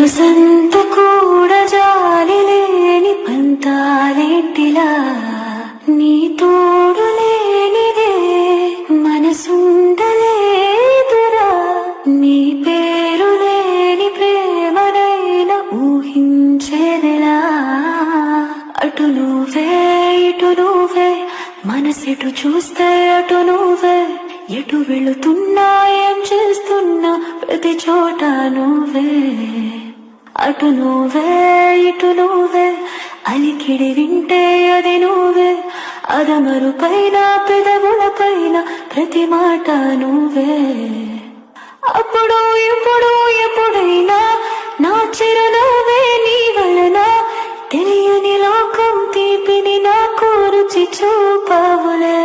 మనసంత కూడా జాలి లేని పంతాలేంటిలా నీ తోడు లేనిదే మనసుండలేదురా నీ పేరు లేని ప్రేమనైనా ఊహించేదెలా అటు నువ్వే ఇటు నువ్వే మనసెటు చూస్తే అటు నువ్వే ఎటు వెళుతున్నా ఏం చేస్తున్నా ప్రతి చోట నువ్వే అటు నువ్వే ఇటు నువ్వే అలికిడి వింటే అది నువ్వే అదమరు పైన పెదవుల పైన ప్రతి మాట నువ్వే అప్పుడు ఇప్పుడు ఎప్పుడైనా నా చిరునవ్వే నీ వలన తెలియని లోకం తీపిని నాకు రుచి చూపవులే.